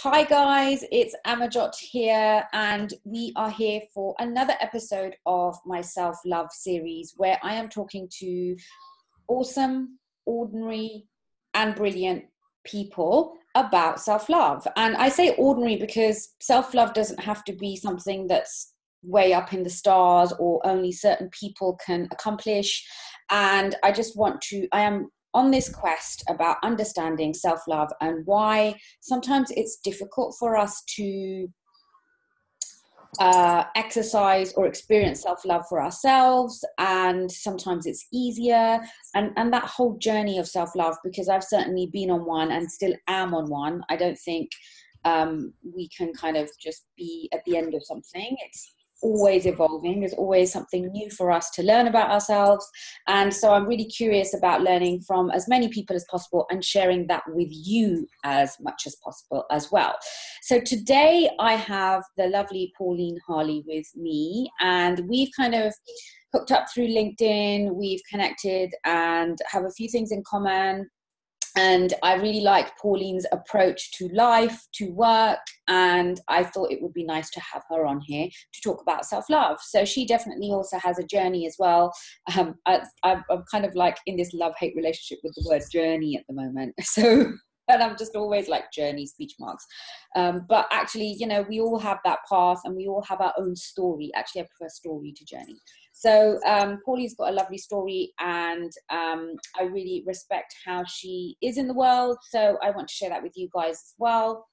Hi guys, it's Amajot here, and we are here for another episode of my self-love series where I am talking to awesome, ordinary and brilliant people about self-love. And I say ordinary because self-love doesn't have to be something that's way up in the stars or only certain people can accomplish. And I am on this quest about understanding self-love and why sometimes it's difficult for us to exercise or experience self-love for ourselves, and sometimes it's easier, and that whole journey of self-love, because I've certainly been on one and still am on one. I don't think we can kind of just be at the end of something. It's always evolving. There's always something new for us to learn about ourselves. And so I'm really curious about learning from as many people as possible and sharing that with you as much as possible as well. So today I have the lovely Pauline Harley with me, and we've kind of hooked up through LinkedIn. We've connected and have a few things in common. And I really like Pauline's approach to life, to work, and I thought it would be nice to have her on here to talk about self-love. So she definitely also has a journey as well. I'm kind of like in this love-hate relationship with the word journey at the moment. So, and I'm just always like journey, speech marks. But actually, you know, we all have that path and we all have our own story. Actually, I prefer story to journey. So Pauline's got a lovely story, and I really respect how she is in the world. So I want to share that with you guys as well.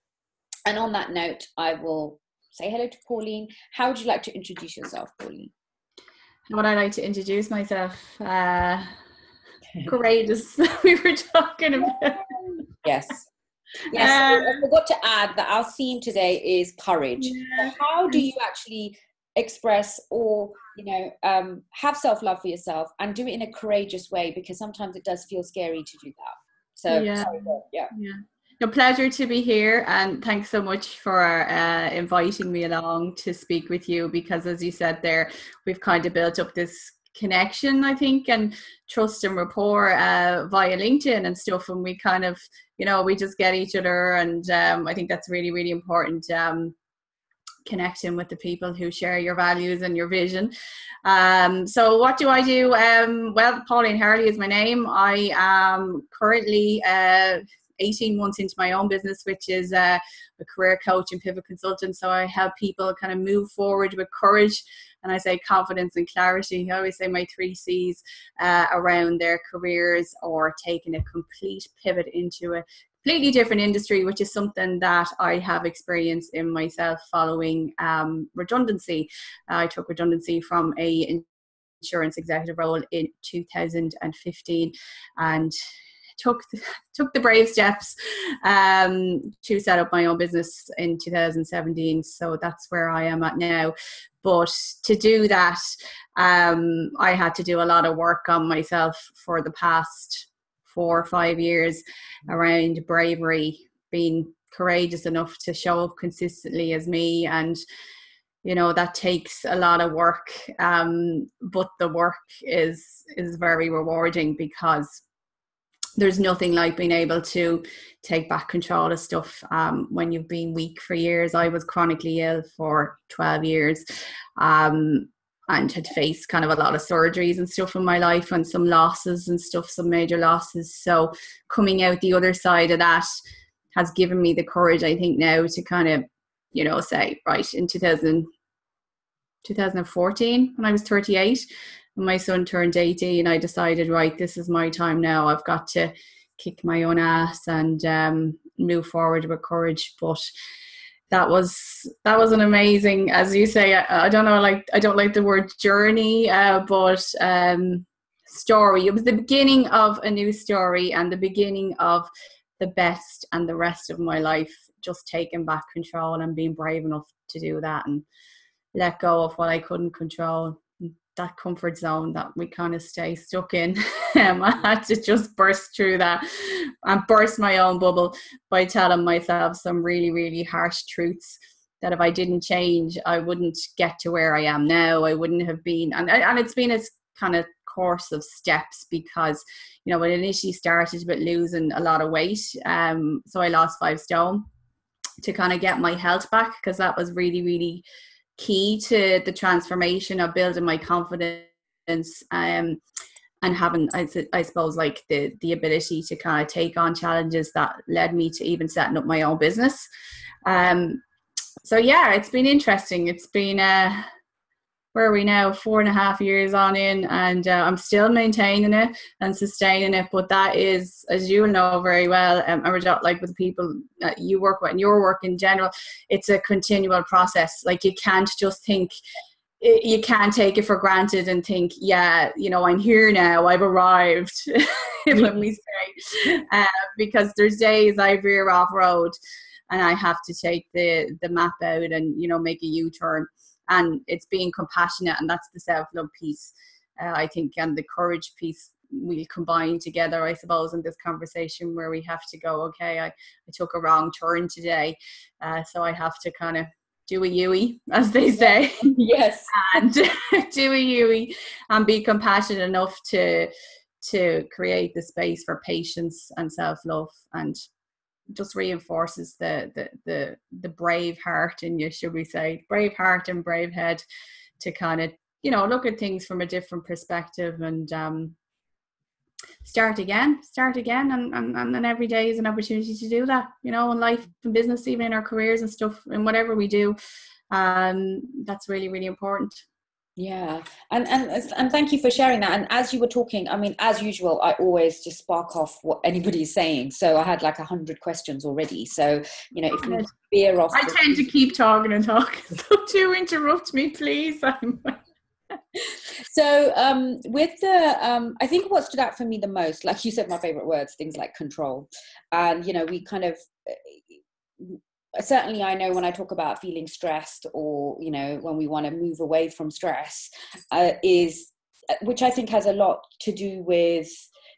And on that note, I will say hello to Pauline. How would you like to introduce yourself, Pauline? How would I like to introduce myself? Courageous. We were talking about. Yes. Yes. I forgot to add that our theme today is courage. Yeah. So how do you actually express or have self-love for yourself and do it in a courageous way, because sometimes it does feel scary to do that. So yeah. A pleasure to be here, and thanks so much for inviting me along to speak with you, because as you said there, we've kind of built up this connection, I think, and trust and rapport via LinkedIn and stuff, and we kind of, we just get each other, and I think that's really, really important, connecting with the people who share your values and your vision. So what do I do? Well, Pauline Harley is my name. I am currently 18 months into my own business, which is a career coach and pivot consultant. So I help people kind of move forward with courage, and I say confidence and clarity. I always say my 3 C's around their careers, or taking a complete pivot into a completely different industry, which is something that I have experienced in myself following redundancy. I took redundancy from a insurance executive role in 2015, and took the brave steps to set up my own business in 2017. So that's where I am at now. But to do that, I had to do a lot of work on myself for the past 4 or 5 years around bravery, being courageous enough to show up consistently as me. And that takes a lot of work, but the work is very rewarding, because there's nothing like being able to take back control of stuff when you've been weak for years. I was chronically ill for 12 years and had faced kind of a lot of surgeries and stuff in my life, and some losses and stuff, some major losses. So coming out the other side of that has given me the courage, I think, now to kind of, say, right, in 2014, when I was 38, when my son turned 18, I decided, right, this is my time now. I've got to kick my own ass and move forward with courage. But that was an amazing, as you say, I don't like the word journey, but story. It was the beginning of a new story, and the beginning of the best and the rest of my life, just taking back control and being brave enough to do that and let go of what I couldn't control. That comfort zone that we kind of stay stuck in. I had to just burst through that and burst my own bubble by telling myself some really, really harsh truths that if I didn't change, I wouldn't get to where I am now. I wouldn't have been, and it's been a kind of course of steps, because when it initially started with losing a lot of weight, so I lost 5 stone. to kind of get my health back, because that was really, really key to the transformation of building my confidence, and having, I suppose, like the ability to kind of take on challenges that led me to even setting up my own business. So yeah, it's been interesting. It's been where are we now, 4.5 years on in, and I'm still maintaining it and sustaining it. But that is, as you know very well, and like with the people that you work with and your work in general, it's a continual process. Like, you can't just think, you can't take it for granted and think, yeah, you know, I'm here now, I've arrived, when we say, because there's days I veer off road and I have to take the map out and, you know, make a U-turn. And it's being compassionate, and that's the self-love piece, I think, and the courage piece we combine together, I suppose, in this conversation, where we have to go, okay, I took a wrong turn today, so I have to kind of do a Yui, as they say. Yes. And do a Yui and be compassionate enough to create the space for patience and self-love, and just reinforces the brave heart in you, should we say, brave heart and brave head, to kind of, you know, look at things from a different perspective and start again, and every day is an opportunity to do that, you know, in life and business, even in our careers and stuff, and whatever we do. That's really, really important. Yeah, and thank you for sharing that. And as you were talking, I mean, as usual, I always just spark off what anybody's saying. So I had like 100 questions already. So, you know, if we veer off, I tend to keep talking and talking. So do interrupt me, please. So with the I think what stood out for me the most, like you said, my favorite words, things like control, and you know, we kind of. Certainly I know when I talk about feeling stressed, or, you know, when we want to move away from stress, which I think has a lot to do with,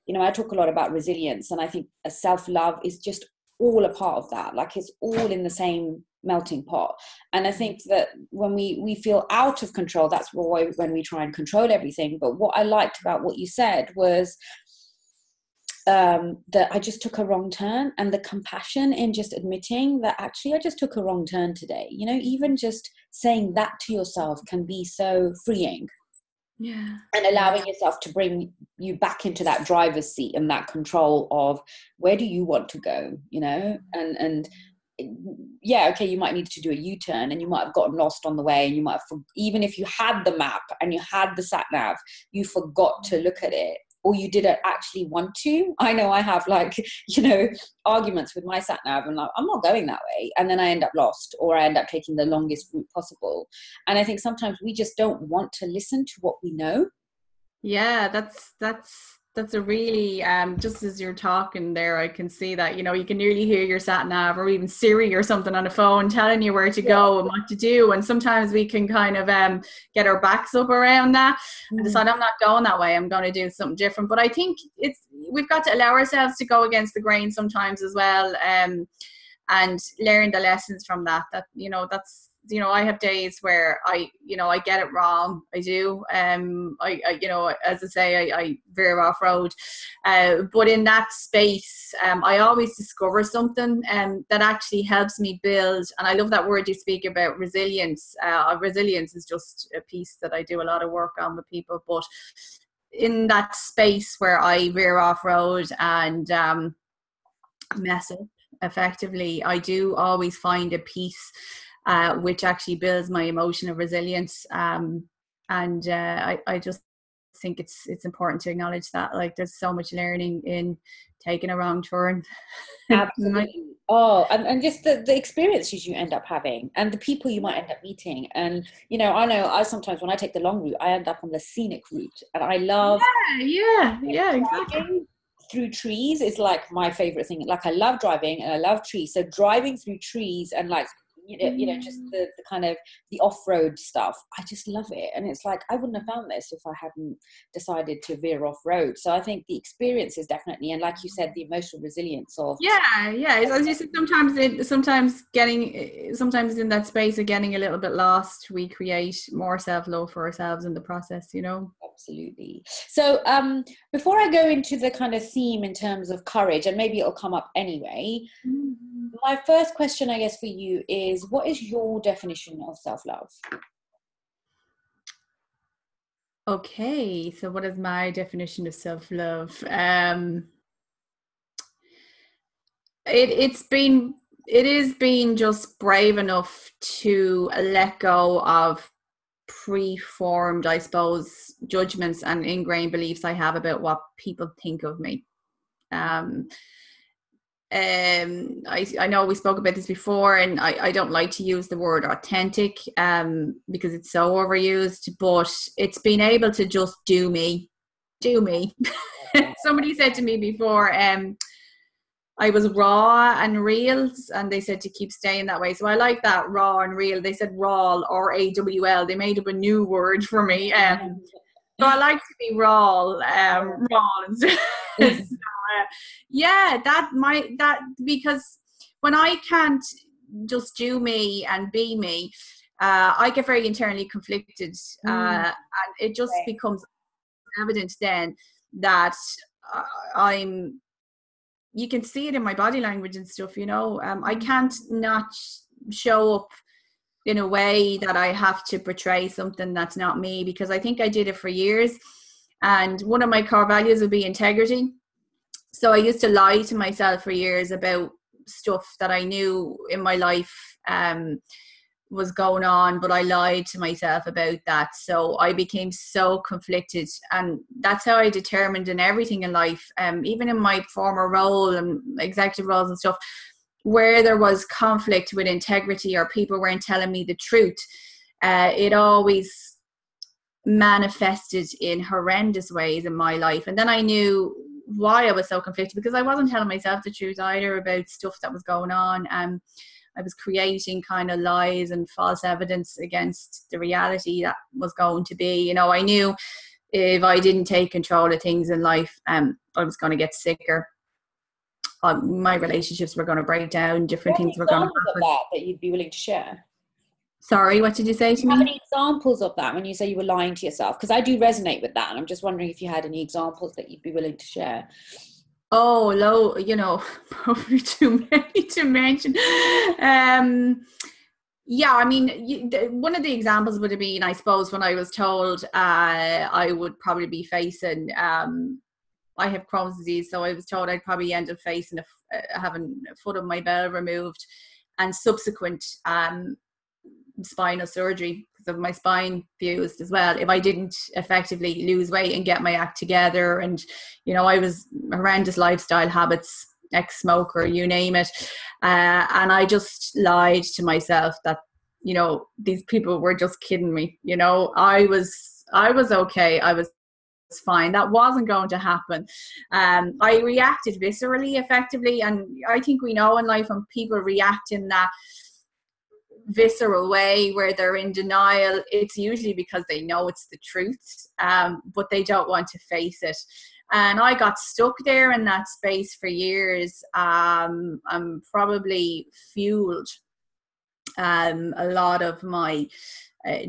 you know, I talk a lot about resilience, and I think self-love is just all a part of that. Like, it's all in the same melting pot. And I think that when we feel out of control, that's why when we try and control everything. But what I liked about what you said was that I just took a wrong turn, and the compassion in just admitting that actually I just took a wrong turn today. You know, even just saying that to yourself can be so freeing. Yeah. And allowing yourself to bring you back into that driver's seat and that control of where do you want to go, you know, and yeah, okay, you might need to do a U-turn, and you might have gotten lost on the way, and you might have, even if you had the map and you had the sat nav, you forgot to look at it, or you didn't actually want to. I know I have, like, you know, arguments with my sat nav, and like, I'm not going that way, and then I end up lost, or I end up taking the longest route possible. And I think sometimes we just don't want to listen to what we know. Yeah, that's a really, just as you're talking there, I can see that, you know, you can nearly hear your sat nav or even Siri or something on the phone telling you where to go and what to do. And sometimes we can kind of get our backs up around that and decide, I'm not going that way, I'm going to do something different. But I think we've got to allow ourselves to go against the grain sometimes as well, and learn the lessons from that, you know, that's, you know, I have days where I get it wrong. I do. I you know, as I say, I veer off road. But in that space, I always discover something that actually helps me build. And I love that word you speak about, resilience. Resilience is just a piece that I do a lot of work on with people. But in that space where I veer off road and mess up effectively, I do always find a piece which actually builds my emotional resilience, and I just think it's important to acknowledge that, like, there's so much learning in taking a wrong turn. Absolutely. Oh, and just the experiences you end up having, and the people you might end up meeting. And, you know I sometimes, when I take the long route, I end up on the scenic route, and I love exactly. Through trees is like my favorite thing. Like, I love driving and I love trees. So driving through trees and, like, you know, just the kind of the off-road stuff, I just love it. And it's like, I wouldn't have found this if I hadn't decided to veer off road. So I think the experience is definitely, and like you said, the emotional resilience of as you said, sometimes in that space of getting a little bit lost, we create more self-love for ourselves in the process, you know. Absolutely. So before I go into the kind of theme in terms of courage, and maybe it'll come up anyway, My first question, I guess, for you is, what is your definition of self-love? Okay, so what is my definition of self-love? It is being just brave enough to let go of preformed, I suppose, judgments and ingrained beliefs I have about what people think of me. Um, I know we spoke about this before, and I don't like to use the word authentic because it's so overused, but it's being able to just do me. Somebody said to me before, I was raw and real, and they said to keep staying that way. So I like that, raw and real. They said raw, R-A-W-L. They made up a new word for me. So I like to be raw, raw. So, yeah, that because when I can't just do me and be me, I get very internally conflicted, and it just becomes evident then that I'm. You can see it in my body language and stuff, you know. I can't not show up in a way that I have to portray something that's not me, because I think I did it for years. And one of my core values would be integrity. So I used to lie to myself for years about stuff that I knew in my life was going on, but I lied to myself about that. So I became so conflicted, and that's how I determined in everything in life, even in my former role and executive roles and stuff, where there was conflict with integrity or people weren't telling me the truth, it always manifested in horrendous ways in my life. And then I knew why I was so conflicted, because I wasn't telling myself the truth either about stuff that was going on. I was creating kind of lies and false evidence against the reality that was going to be. You know, I knew if I didn't take control of things in life, I was going to get sicker. My relationships were going to break down. Different things were going to happen. That you'd be willing to share? Sorry, what did you say to me? Do you have any examples of that when you say you were lying to yourself? Because I do resonate with that, and I'm just wondering if you had any examples that you'd be willing to share. Oh, low, you know, probably too many to mention. Yeah, I mean, one of the examples would have been, I suppose, when I was told I would probably be facing, I have Crohn's disease, so I was told I'd probably end up facing having a foot of my bell removed and subsequent spinal surgery because of my spine fused as well, if I didn't effectively lose weight and get my act together. And you know, I was horrendous lifestyle habits, ex-smoker, you name it, and I just lied to myself that, you know, these people were just kidding me. You know, I was okay, I was fine, that wasn't going to happen. I reacted viscerally, effectively, and I think we know in life when people react in that visceral way where they're in denial, it's usually because they know it's the truth, but they don't want to face it. And I got stuck there in that space for years. I'm probably fueled a lot of my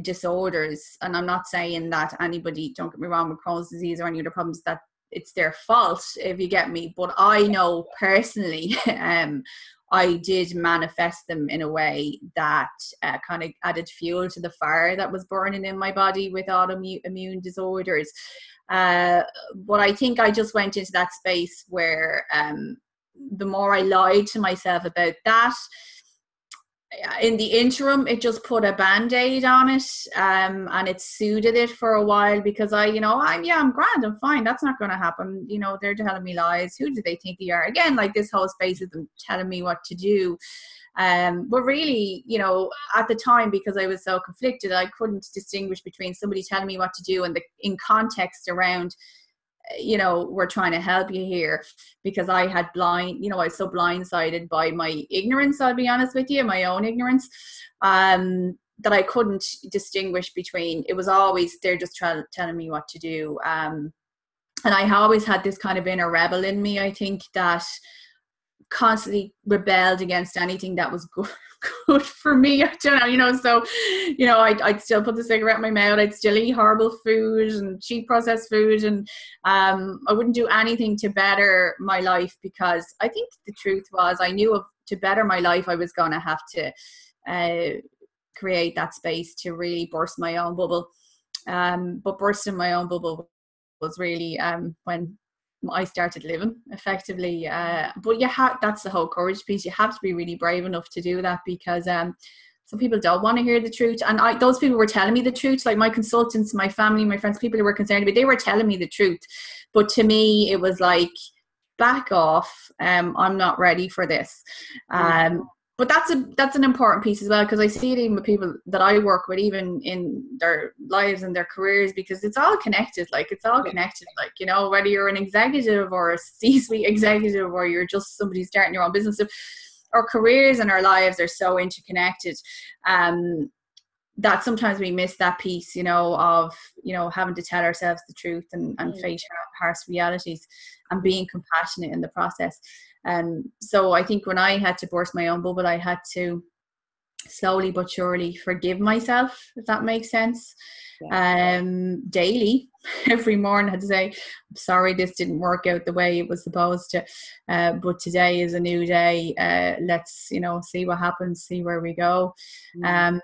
disorders. And I'm not saying that anybody, don't get me wrong, with Crohn's disease or any other problems, that it's their fault, if you get me. But I know personally, I did manifest them in a way that kind of added fuel to the fire that was burning in my body with autoimmune disorders. But I think I just went into that space where the more I lied to myself about that, in the interim, it just put a band-aid on it, and it soothed it for a while, because I'm grand, I'm fine, that's not going to happen. You know, they're telling me lies. Who do they think they are? Again, like this whole space of them telling me what to do. But really, you know, at the time, because I was so conflicted, I couldn't distinguish between somebody telling me what to do and in context around, you know, we're trying to help you here, because I was so blindsided by my ignorance, I'll be honest with you, my own ignorance, that I couldn't distinguish between. It was always, they're just telling me what to do. And I always had this kind of inner rebel in me, I think, that constantly rebelled against anything that was good for me. I don't know, you know, so, you know, I'd still put the cigarette in my mouth, I'd still eat horrible food and cheap processed food, and I wouldn't do anything to better my life, because I think the truth was, I knew to better my life, I was going to have to create that space to really burst my own bubble. But bursting my own bubble was really when I started living effectively. But that's the whole courage piece. You have to be really brave enough to do that, because some people don't want to hear the truth. And those people were telling me the truth, like my consultants, my family, my friends, people who were concerned about, they were telling me the truth. But to me, it was like, back off. I'm not ready for this. But that's an important piece as well, because I see it even with people that I work with, even in their lives and their careers, because it's all connected. Like, it's all connected. Like, you know, whether you're an executive or a C-suite executive, or you're just somebody starting your own business, our careers and our lives are so interconnected. That sometimes we miss that piece, you know, of, you know, having to tell ourselves the truth and face harsh realities, and being compassionate in the process. So I think when I had to burst my own bubble, I had to slowly but surely forgive myself, if that makes sense. Daily, every morning, I'd say, I'm sorry this didn't work out the way it was supposed to, but today is a new day. Let's, you know, see what happens, see where we go. And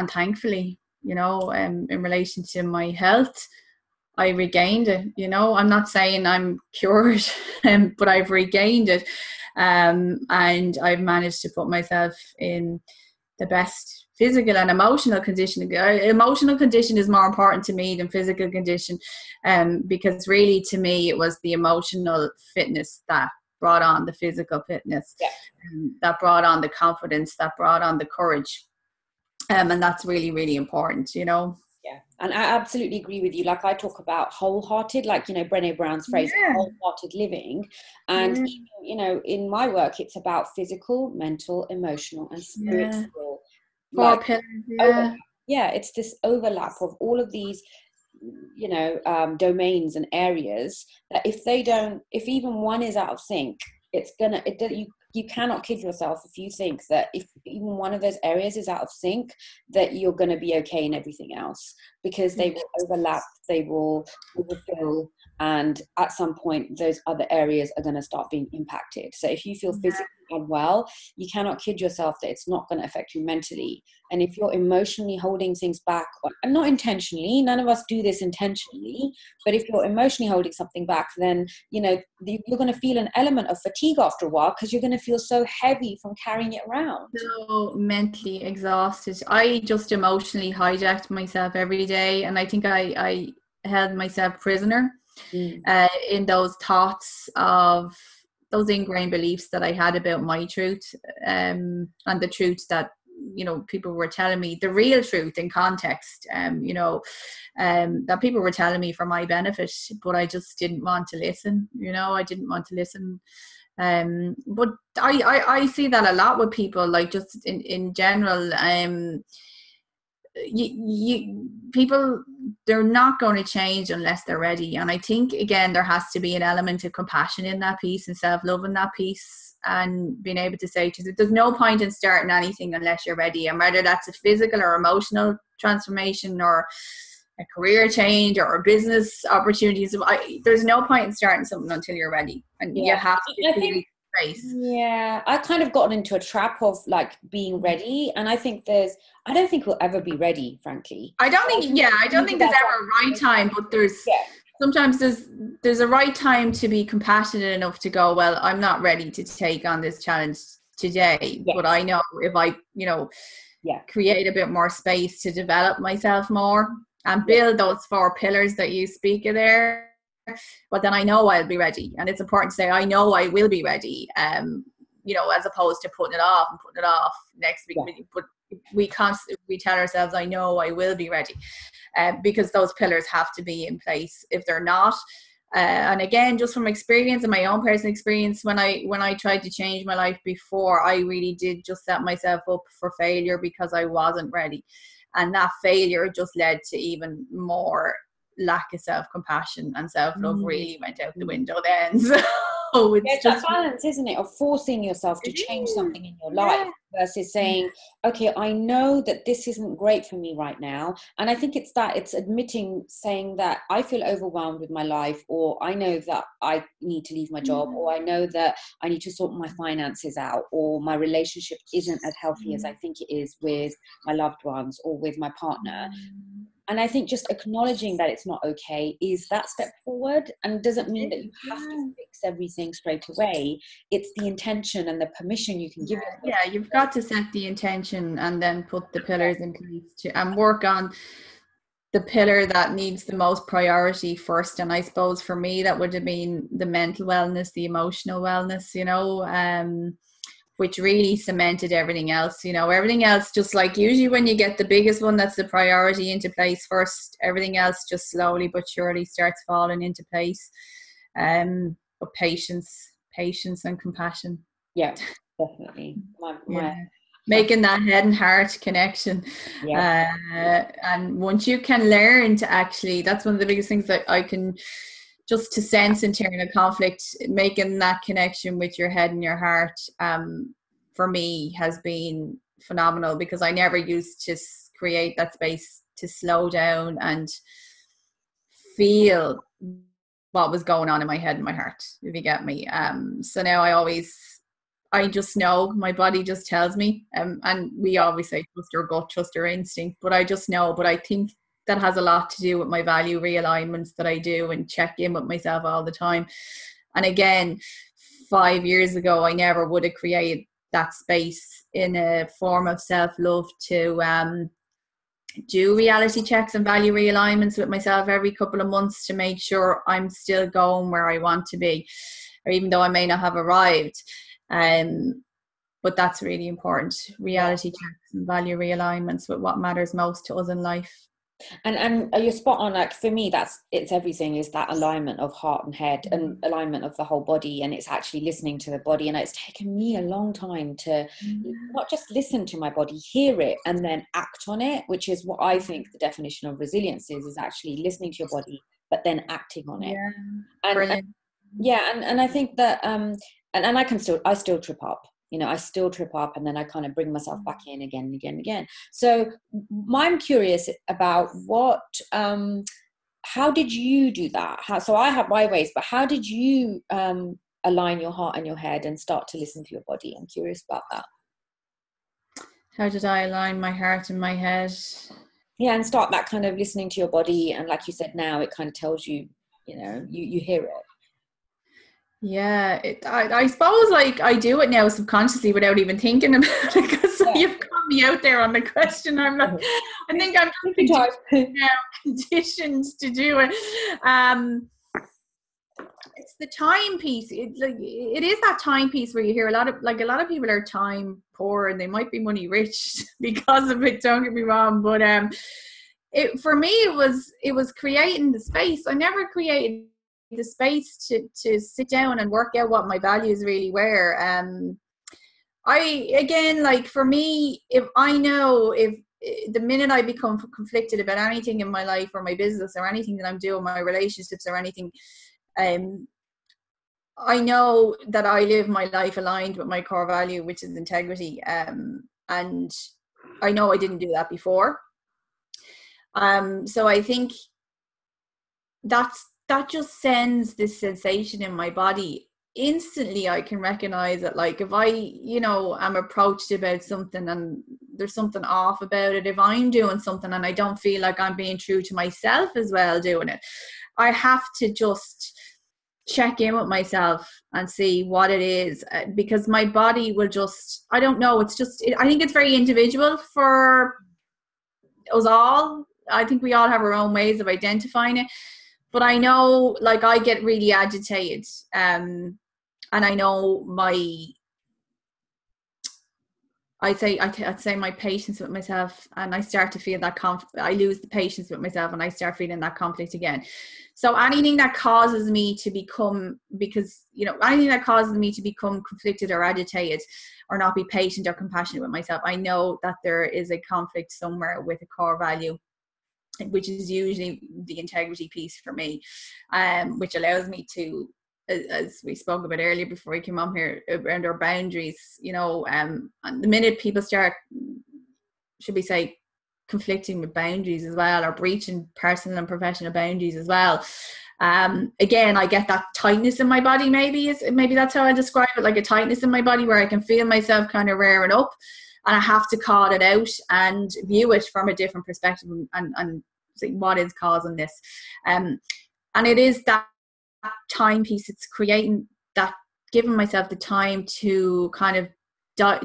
thankfully, you know, in relation to my health, I regained it. You know, I'm not saying I'm cured, but I've regained it. And I've managed to put myself in the best physical and emotional condition. Emotional condition is more important to me than physical condition, because really, to me, it was the emotional fitness that brought on the physical fitness, that brought on the confidence, that brought on the courage. And that's really, really important, you know. Yeah, and I absolutely agree with you. Like, I talk about wholehearted, like, you know, Brené Brown's phrase, wholehearted living. And, even, you know, in my work, it's about physical, mental, emotional, and spiritual. Four pillars, it's this overlap of all of these, you know, domains and areas that if even one is out of sync, you cannot kid yourself if you think that if even one of those areas is out of sync, that you're going to be okay in everything else, because they will overlap, they will fill, and at some point those other areas are going to start being impacted. So if you feel physically unwell, you cannot kid yourself that it's not going to affect you mentally. And if you're emotionally holding things back, and not intentionally, none of us do this intentionally, but if you're emotionally holding something back, then, you know, you're going to feel an element of fatigue after a while, because you're going to feel so heavy from carrying it around. So mentally exhausted. I just emotionally hijacked myself every day, and I think I held myself prisoner in those thoughts of those ingrained beliefs that I had about my truth, and the truth that, you know, people were telling me, the real truth in context, you know, that people were telling me for my benefit, but I just didn't want to listen. You know, I didn't want to listen. But I see that a lot with people, like, just in general. People, they're not going to change unless they're ready. And I think, again, there has to be an element of compassion in that piece, and self-love in that piece, and being able to say to you, there's no point in starting anything unless you're ready. And whether that's a physical or emotional transformation, or a career change, or a business opportunities, there's no point in starting something until you're ready. And you have to feel space. Yeah, I kind of gotten into a trap of, like, being ready, and I don't think we'll ever be ready, frankly. I don't think there's ever a right time, but sometimes there's a right time to be compassionate enough to go, well, I'm not ready to take on this challenge today, but I know if I, you know, create a bit more space to develop myself more and build those 4 pillars that you speak of there, but then I know I'll be ready. And it's important to say, I know I will be ready, you know, as opposed to putting it off next week. But we constantly tell ourselves, I know I will be ready, because those pillars have to be in place. If they're not, and again, just from experience and my own personal experience, when I tried to change my life before, I really did just set myself up for failure, because I wasn't ready. And that failure just led to even more lack of self-compassion, and self-love really went out the window then. So it's just that balance, isn't it, of forcing yourself to change something in your life. versus saying, okay, I know that this isn't great for me right now. And I think it's admitting, saying that I feel overwhelmed with my life, or I know that I need to leave my job, or I know that I need to sort my finances out, or my relationship isn't as healthy as I think it is with my loved ones or with my partner. And I think just acknowledging that it's not okay is that step forward, and doesn't mean that you have to fix everything straight away. It's the intention and the permission you can give yourself. Yeah, you've got to set the intention and then put the pillars in place and work on the pillar that needs the most priority first. And I suppose for me, that would have been the mental wellness, the emotional wellness, which really cemented everything else. Everything else, just like usually when you get the biggest one that's the priority into place first, everything else just slowly but surely starts falling into place. But patience and compassion. Yeah, definitely. Making that head and heart connection. And once you can learn to actually, that's one of the biggest things that I can, just to sense internal conflict, making that connection with your head and your heart, for me has been phenomenal, because I never used to create that space to slow down and feel what was going on in my head and my heart, if you get me. So now I just know, my body just tells me, and we always say trust your gut, trust your instinct, but I just know. But I think that has a lot to do with my value realignments that I do and check in with myself all the time. And again, 5 years ago, I never would have created that space in a form of self-love to do reality checks and value realignments with myself every couple of months to make sure I'm still going where I want to be, or even though I may not have arrived. But that's really important. Reality checks and value realignments with what matters most to us in life. And you're spot on. Like for me, it's everything is that alignment of heart and head, and alignment of the whole body. And it's actually listening to the body. And it's taken me a long time to not just listen to my body, hear it, and then act on it, which is what I think the definition of resilience is actually listening to your body, but then acting on it. And I think that, and I still trip up. I still trip up, and then I kind of bring myself back in again and again and again. So I'm curious about how did you do that? So I have my ways, but how did you align your heart and your head and start to listen to your body? I'm curious about that. How did I align my heart and my head? Yeah, and start that kind of listening to your body. And like you said, now it kind of tells you, you hear it. Yeah, I suppose like I do it now subconsciously without even thinking about it, because you've got me out there on the question. I'm like, I think I'm conditioned to do it. It's the time piece. It is that time piece where you hear a lot of people are time poor, and they might be money rich because of it. Don't get me wrong, but for me it was creating the space. I never created the space to sit down and work out what my values really were. For me, if the minute I become conflicted about anything in my life or my business or anything that I'm doing, my relationships or anything, I know that I live my life aligned with my core value, which is integrity. And I know I didn't do that before. So I think that just sends this sensation in my body. Instantly I can recognize it. Like if I am approached about something and there's something off about it, if I'm doing something and I don't feel like I'm being true to myself as well doing it, I have to just check in with myself and see what it is, because my body will just, I don't know, I think it's very individual for us all. I think we all have our own ways of identifying it. But I know, like, I get really agitated, and I know I'd say my patience with myself, and I start to feel that I lose the patience with myself, and I start feeling that conflict again. So anything that causes me to become conflicted or agitated, or not be patient or compassionate with myself, I know that there is a conflict somewhere with a core value, which is usually the integrity piece for me, which allows me to as we spoke about earlier before we came on here, around our boundaries, you know, and the minute people start, should we say, conflicting with boundaries as well, or breaching personal and professional boundaries as well, again, I get that tightness in my body. Maybe that's how I describe it, like a tightness in my body where I can feel myself kind of rearing up, and I have to call it out and view it from a different perspective, and see what is causing this. And it is that timepiece. It's creating that, giving myself the time to kind of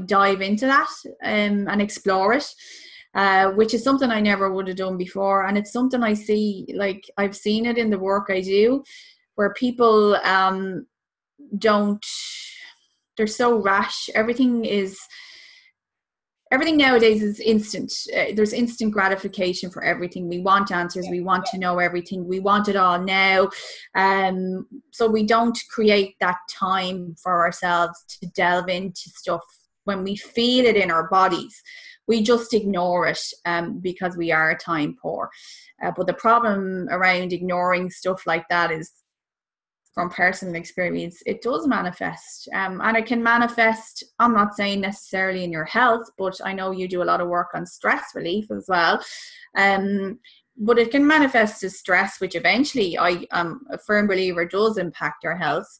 dive into that, and explore it. Which is something I never would have done before. And it's something I see, like I've seen it in the work I do, where people they're so rash. Everything nowadays is instant. There's instant gratification for everything. We want answers. We want to know everything. We want it all now. So we don't create that time for ourselves to delve into stuff when we feel it in our bodies. We just ignore it because we are time poor. But the problem around ignoring stuff like that is, from personal experience, it does manifest. And it can manifest, I'm not saying necessarily in your health, but I know you do a lot of work on stress relief as well. But it can manifest as stress, which eventually, I am a firm believer, does impact our health.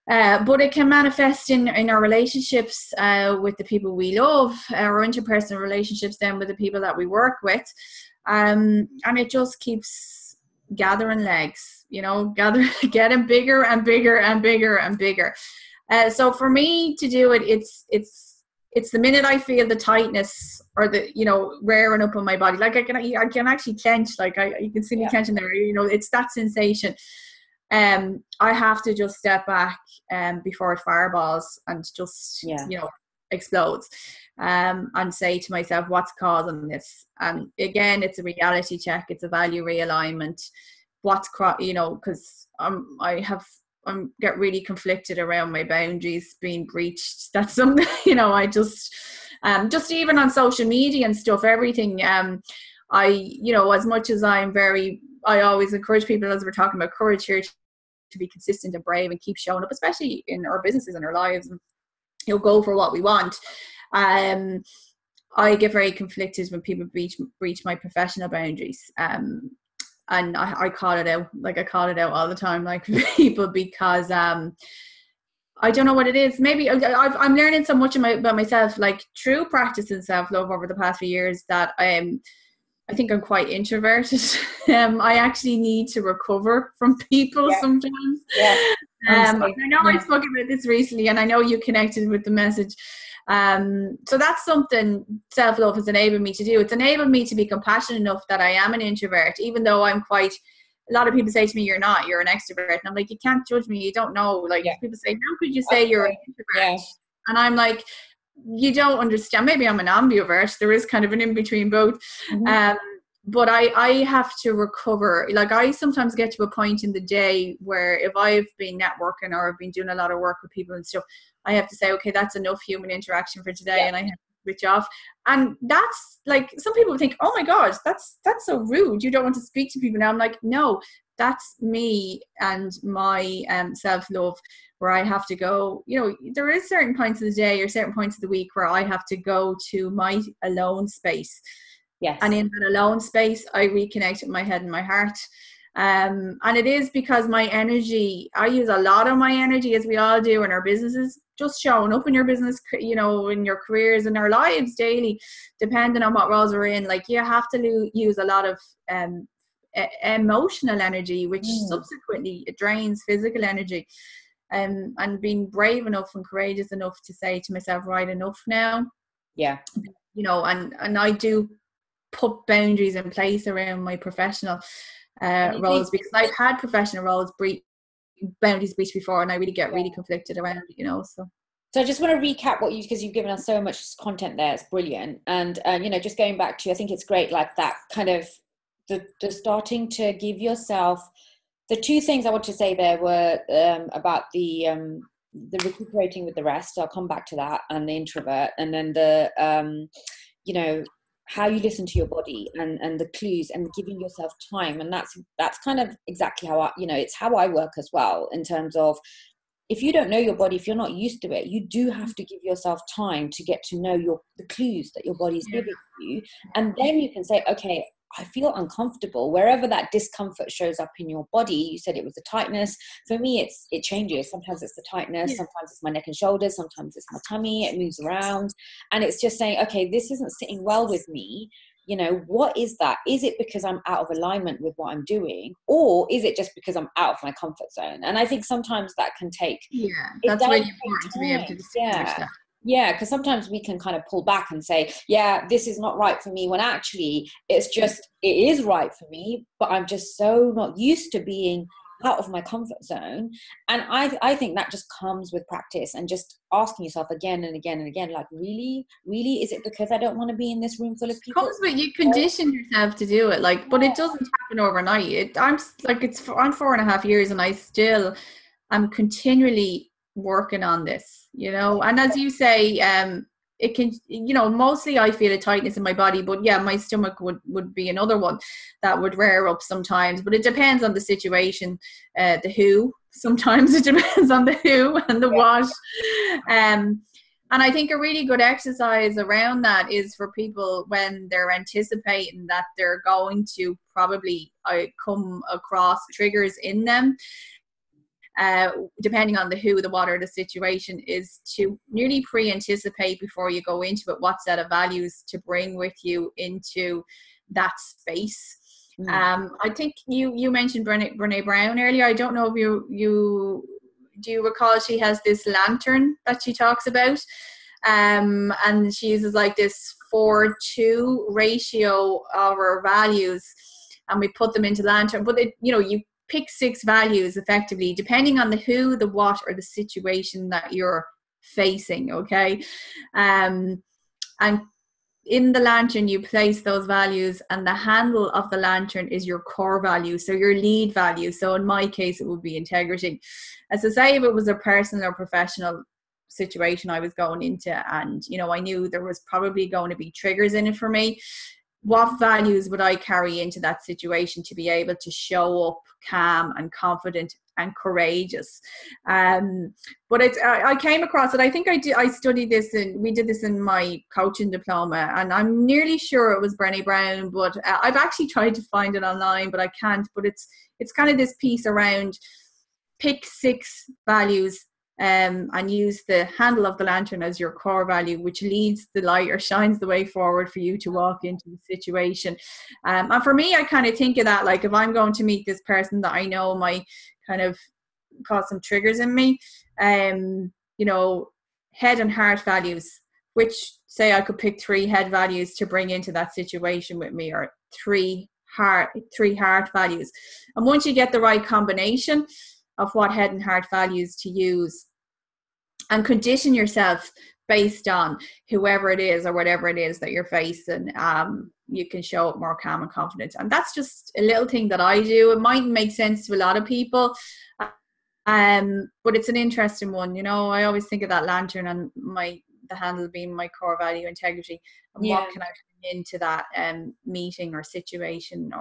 But it can manifest in our relationships with the people we love, our interpersonal relationships then with the people that we work with. And it just keeps gathering legs, you know, getting bigger and bigger and bigger and bigger. So for me to do it, it's the minute I feel the tightness or the, you know, rearing up on my body, like I can actually clench, like you can see me clenching there, you know, it's that sensation. I have to just step back before it fireballs and just, you know, explodes, and say to myself, what's causing this? And again, it's a reality check. It's a value realignment. You know, because I get really conflicted around my boundaries being breached. That's something, you know, I just even on social media and stuff, everything, you know, as much as I always encourage people, as we're talking about courage here, to be consistent and brave and keep showing up, especially in our businesses and our lives, and, you know, go for what we want. I get very conflicted when people breach my professional boundaries. And I call it out, like I call it out all the time, like people, because I don't know what it is. Maybe I'm learning so much about myself, like through practicing self-love over the past few years, that I think I'm quite introverted. I actually need to recover from people sometimes. I know I spoke about this recently, and I know you connected with the message. So that's something self-love has enabled me to do. It's enabled me to be compassionate enough that I am an introvert, even though I'm quite, a lot of people say to me, you're not, you're an extrovert. And I'm like, you can't judge me. You don't know. Like people say, how could you say you're an introvert? And I'm like, you don't understand. Maybe I'm an ambivert. There is kind of an in-between both. But I have to recover. Like I sometimes get to a point in the day where if I've been networking or I've been doing a lot of work with people and stuff, I have to say, okay, that's enough human interaction for today, and I have to switch off. And that's like, some people think, oh my gosh, that's so rude. You don't want to speak to people now. I'm like, no, that's me and my self-love, where I have to go, you know, there is certain points of the day or certain points of the week where I have to go to my alone space. And in that alone space, I reconnect with my head and my heart. And it is because my energy, I use a lot of my energy, as we all do in our businesses, just showing up in your business, you know, in your careers and our lives daily, depending on what roles we're in. Like you have to use a lot of emotional energy, which subsequently it drains physical energy. And being brave enough and courageous enough to say to myself, right, enough now. You know, and I do put boundaries in place around my professional roles, because I've had professional roles boundaries breached before, and I really get really conflicted around it, you know. So I just want to recap because you've given us so much content there. It's brilliant. And you know, just going back to, I think it's great, like that kind of the starting to give yourself, the two things I want to say there were about the recuperating with the rest. I'll come back to that, and the introvert, and then the you know, how you listen to your body and the clues and giving yourself time. And that's kind of exactly how it's how I work as well, in terms of, if you don't know your body, if you're not used to it, you do have to give yourself time to get to know the clues that your body's giving you. And then you can say, okay, I feel uncomfortable. Wherever that discomfort shows up in your body, you said it was the tightness. For me, it changes. Sometimes it's the tightness, sometimes it's my neck and shoulders, sometimes it's my tummy, it moves around. And it's just saying, okay, this isn't sitting well with me. What is that? Is it because I'm out of alignment with what I'm doing? Or is it just because I'm out of my comfort zone? And I think sometimes that can take... that's really important to be able to distinguish that. Yeah, because sometimes we can kind of pull back and say, yeah, this is not right for me, when actually it is right for me, but I'm just so not used to being out of my comfort zone. And I think that just comes with practice and just asking yourself again and again and again, like, really is it because I don't want to be in this room full of people? It comes with, you condition yourself to do it, like, but it doesn't happen overnight. I'm 4.5 years and I'm continually working on this, and as you say, it can, mostly I feel a tightness in my body, but yeah, my stomach would be another one that would rear up sometimes, but it depends on the situation, the who, sometimes it depends on the who and the what. And I think a really good exercise around that is for people when they're anticipating that they're going to probably come across triggers in them, depending on the who, the what, or the situation, is to nearly pre-anticipate before you go into it what set of values to bring with you into that space. I think you mentioned Brene Brown earlier. I don't know if you do you recall, she has this lantern that she talks about, and she uses like this 4:2 ratio of our values, and we put them into lantern, but you pick 6 values effectively, depending on the who, the what, or the situation that you're facing, okay? And in the lantern, you place those values, and the handle of the lantern is your core value, so your lead value. So in my case, it would be integrity. As I say, if it was a personal or professional situation I was going into, and I knew there was probably going to be triggers in it for me, what values would I carry into that situation to be able to show up calm and confident and courageous? But I came across it. I think I studied this, and we did this in my coaching diploma, and I'm nearly sure it was Brené Brown, but I've actually tried to find it online, but I can't. But it's kind of this piece around pick 6 values, and use the handle of the lantern as your core value, which leads the light or shines the way forward for you to walk into the situation. And for me, I kind of think of that like, if I'm going to meet this person that I know might kind of cause some triggers in me, head and heart values, which say I could pick 3 head values to bring into that situation with me, or 3 heart values. And once you get the right combination of what head and heart values to use, and condition yourself based on whoever it is or whatever it is that you're facing, you can show up more calm and confident. And that's just a little thing that I do. It might make sense to a lot of people, but it's an interesting one. I always think of that lantern and the handle being my core value, integrity, and what can I bring into that meeting or situation.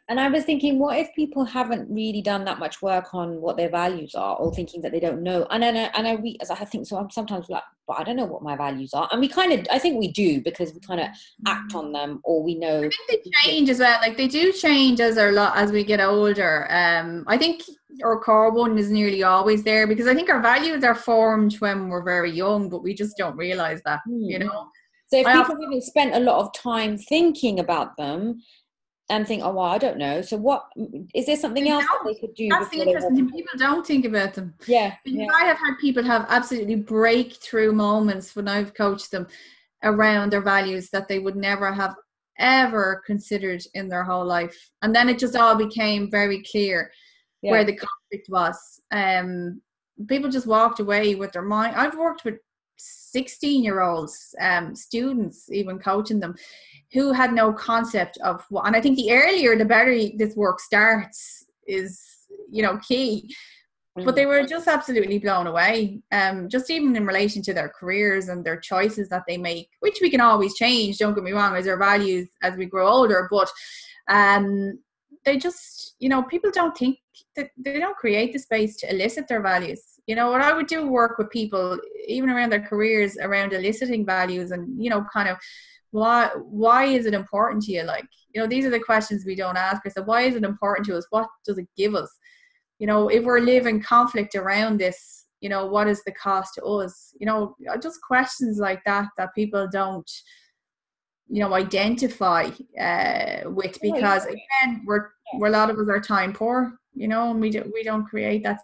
And I was thinking, what if people haven't really done that much work on what their values are, or thinking that they don't know? And I think so. I'm sometimes like, but I don't know what my values are. And I think we do, because we kind of act on them, or we know. I think they change as well. Like, they do change as we get older. I think our core one is nearly always there, because I think our values are formed when we're very young, but we just don't realize that, So if people haven't spent a lot of time thinking about them and think, oh, well, I don't know. So what, is there something else that they could do? That's the interesting thing. People don't think about them. Yeah. I have had people have absolutely breakthrough moments when I've coached them around their values that they would never have ever considered in their whole life. And then it just all became very clear where the conflict was. People just walked away with their mind. I've worked with 16-year-olds, students, even coaching them, who had no concept of what. And I think the earlier, the better this work starts is, key. but they were just absolutely blown away. Just even in relation to their careers and their choices that they make, which we can always change, don't get me wrong, as our values as we grow older, but they just, people don't think that, they don't create the space to elicit their values. What I would do work with people, even around their careers, around eliciting values and, kind of why is it important to you? Like, these are the questions we don't ask ourselves. Why is it important to us? What does it give us? If we're living conflict around this, what is the cost to us? Just questions like that people don't, identify with, because again, we're a lot of us are time poor, and we don't create that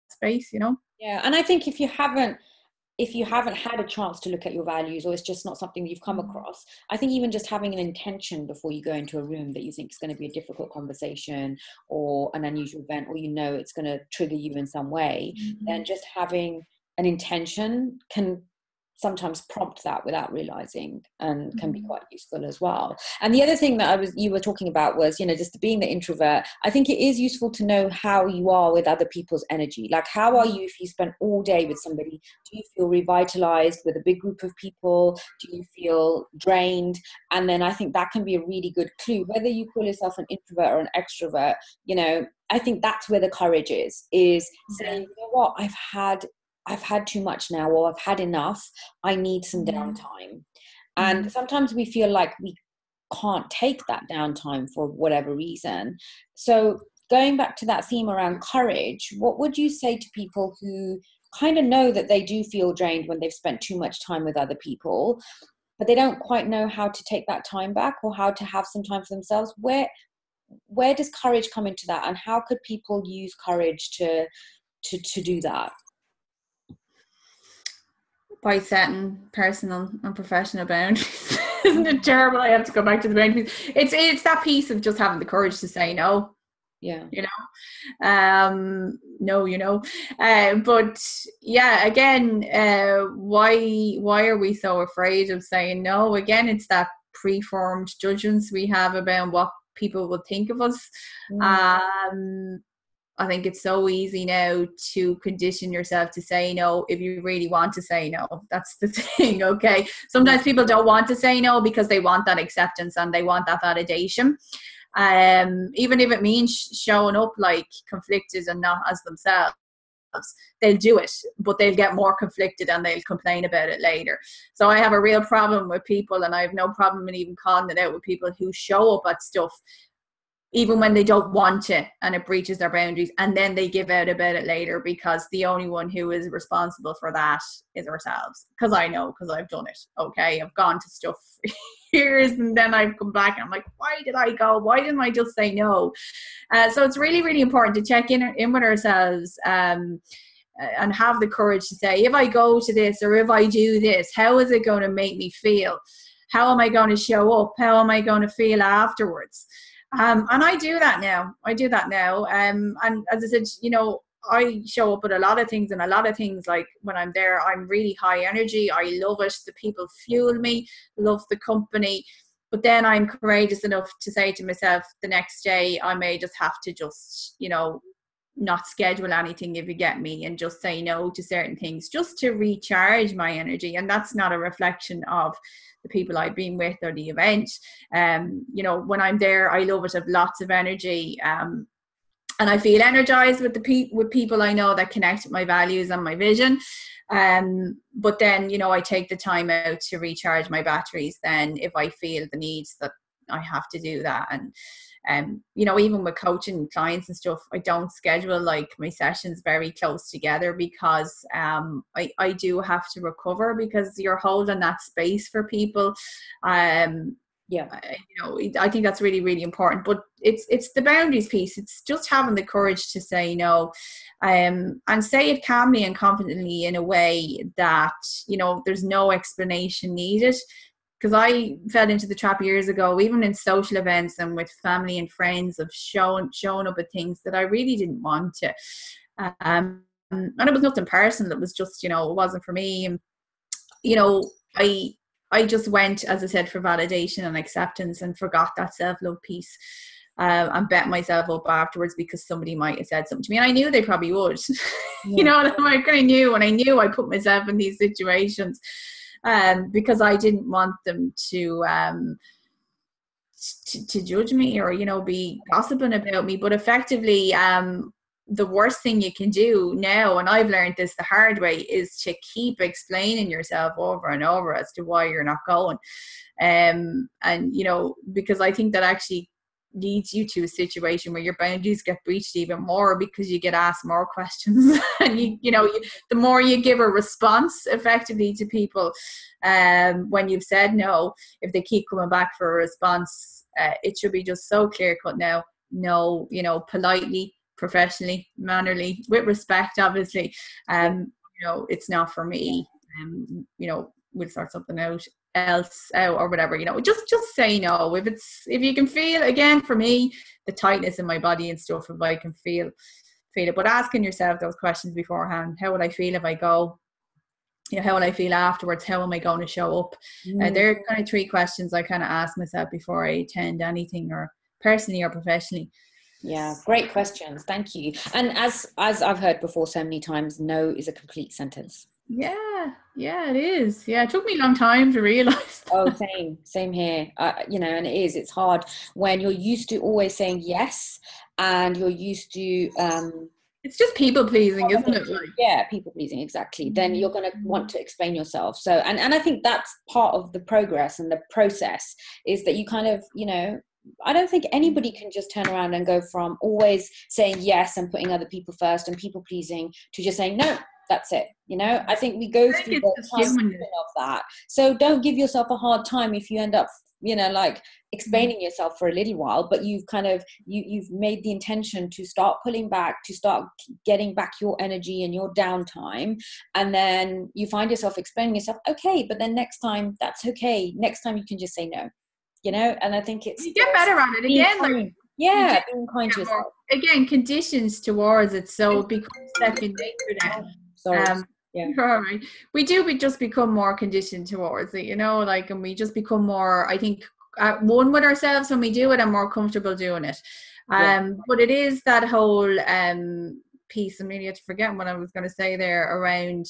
space, Yeah, and I think if you haven't had a chance to look at your values, or it's just not something you've come across, I think even just having an intention before you go into a room that you think is going to be a difficult conversation or an unusual event, or it's going to trigger you in some way, then just having an intention can sometimes prompt that without realizing, and can be quite useful as well. And the other thing that you were talking about was, just being the introvert. I think it is useful to know how you are with other people's energy. Like, how are you if you spend all day with somebody? Do you feel revitalized with a big group of people? Do you feel drained? And then I think that can be a really good clue, whether you call yourself an introvert or an extrovert. I think that's where the courage is saying, what, I've had too much now, or I've had enough. I need some downtime. And sometimes we feel like we can't take that downtime for whatever reason. So going back to that theme around courage, what would you say to people who kind of know that they do feel drained when they've spent too much time with other people, but they don't quite know how to take that time back, or how to have some time for themselves? Where does courage come into that, and how could people use courage to do that? By setting personal and professional boundaries. Isn't it terrible? I have to go back to the boundaries. It's that piece of just having the courage to say no. Yeah. No. But yeah, again, why are we so afraid of saying no? Again, it's that preformed judgments we have about what people will think of us. I think it's so easy now to condition yourself to say no if you really want to say no. That's the thing, okay? Sometimes people don't want to say no because they want that acceptance and they want that validation. Even if it means showing up like conflicted and not as themselves, they'll do it, but they'll get more conflicted and they'll complain about it later. So I have a real problem with people, and I have no problem in even calling it out with people who show up at stuff even when they don't want to, and it breaches their boundaries, and then they give out about it later, because the only one who is responsible for that is ourselves. Because I know, because I've done it. Okay, I've gone to stuff for years, and then I've come back and I'm like, why did I go? Why didn't I just say no? So it's really, really important to check in with ourselves, and have the courage to say, if I go to this, or if I do this, how is it going to make me feel? How am I going to show up? How am I going to feel afterwards? And I do that now. And as I said, I show up with a lot of things, and a lot of things, like when I'm there, I'm really high energy. I love it. The people fuel me, love the company. But then I'm courageous enough to say to myself, the next day I may just have to just, not schedule anything, if you get me, and just say no to certain things just to recharge my energy. And that's not a reflection of the people I've been with or the event. When I'm there, I love it, have lots of energy, and I feel energized with with people I know that connect with my values and my vision. But then, I take the time out to recharge my batteries then, if I feel the needs that I have to do that. And even with coaching clients and stuff, I don't schedule like my sessions very close together, because I do have to recover, because you're holding that space for people. I think that's really, really important. But it's the boundaries piece. It's just having the courage to say no, and say it calmly and confidently, in a way that there's no explanation needed. Because I fell into the trap years ago, even in social events and with family and friends, of showing up at things that I really didn't want to. And it was nothing personal. It was just, it wasn't for me. And, I just went, as I said, for validation and acceptance, and forgot that self-love piece. and bet myself up afterwards because somebody might have said something to me, and I knew they probably would. Yeah. Like I knew I put myself in these situations, because I didn't want them to judge me or be gossiping about me. But effectively, the worst thing you can do now, and I've learned this the hard way, is to keep explaining yourself over and over as to why you're not going. And because I think that actually leads you to a situation where your boundaries get breached even more, because you get asked more questions and the more you give a response effectively to people, when you've said no, if they keep coming back for a response, it should be just so clear cut now. No, politely, professionally, mannerly, with respect, obviously. It's not for me. We'll sort something else out or whatever. Just say no. If you can feel, again, for me, the tightness in my body and stuff, if I can feel it, but asking yourself those questions beforehand: how would I feel if I go? How will I feel afterwards? How am I going to show up? There are kind of 3 questions I kind of ask myself before I attend anything, or personally or professionally. Yeah, great questions. Thank you. And as I've heard before so many times, no is a complete sentence. Yeah, it is. Yeah, it took me a long time to realize that. Oh, same here. And it's hard when you're used to always saying yes, and you're used to it's just people pleasing, isn't it? Yeah, people pleasing, exactly. Then you're going to want to explain yourself. So, and I think that's part of the progress and the process, is that you kind of, I don't think anybody can just turn around and go from always saying yes and putting other people first and people pleasing to just saying no. That's it. I think we go through the transition of that. So don't give yourself a hard time if you end up, like explaining yourself for a little while, but you've kind of, you've made the intention to start pulling back, to start getting back your energy and your downtime. And then you find yourself explaining yourself, okay, but then next time, that's okay. Next time you can just say no, and I think it's, you get better at it again. Being kind to yourself. Again, conditions towards it. So it becomes second nature now. Sorry. All right. We just become more conditioned towards it, and we just become more, I think, one with ourselves when we do it, and more comfortable doing it. But it is that whole piece, and really had to forget what I was going to say there around,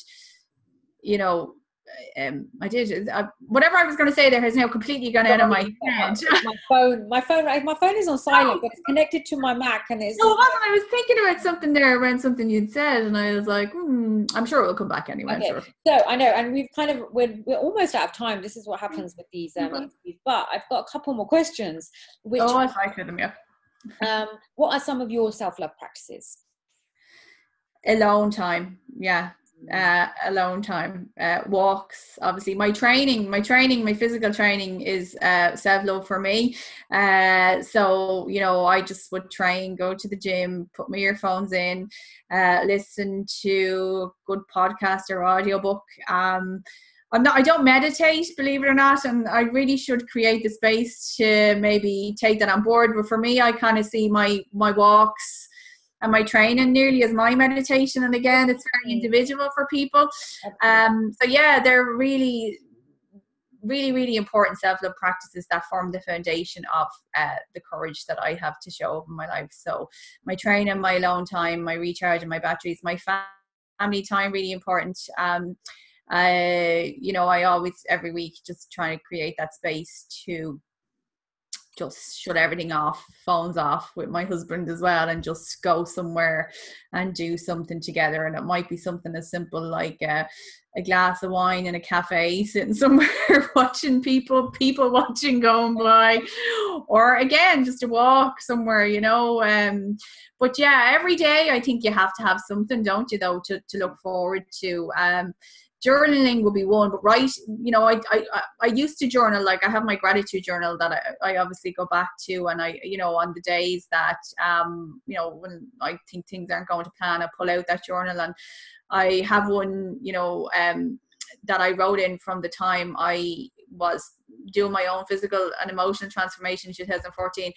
whatever I was going to say there has now completely gone out of my head. My phone is on silent, but it's connected to my Mac, and it's. No, it wasn't. I was thinking about something there around something you'd said, and I was like, I'm sure it will come back anyway. Okay. Sure. So I know, and we're almost out of time. This is what happens with these interviews, but I've got a couple more questions. I've liked them, yeah. What are some of your self-love practices? Alone time, yeah. Alone time, walks, obviously. My physical training is self-love for me. So I just would train, go to the gym, put my earphones in, listen to good podcast or audiobook. I don't meditate, believe it or not, and I really should create the space to maybe take that on board. But for me, I kind of see my walks and my training nearly as my meditation. And again, it's very individual for people. So yeah, they're really, really, really important self-love practices that form the foundation of the courage that I have to show up in my life. So my training, my alone time, my recharge and my batteries, my family time, really important. I always, every week, just try to create that space to just shut everything off, phones off, with my husband as well, and just go somewhere and do something together. And it might be something as simple like a glass of wine in a cafe, sitting somewhere watching people watching going by, or again just a walk somewhere, but yeah, every day I think you have to have something, don't you, though, to look forward to. Journaling will be one, but I used to journal. Like, I have my gratitude journal that I obviously go back to, and I on the days that when I think things aren't going to plan, I pull out that journal, and I have one that I wrote in from the time I was doing my own physical and emotional transformation in 2014.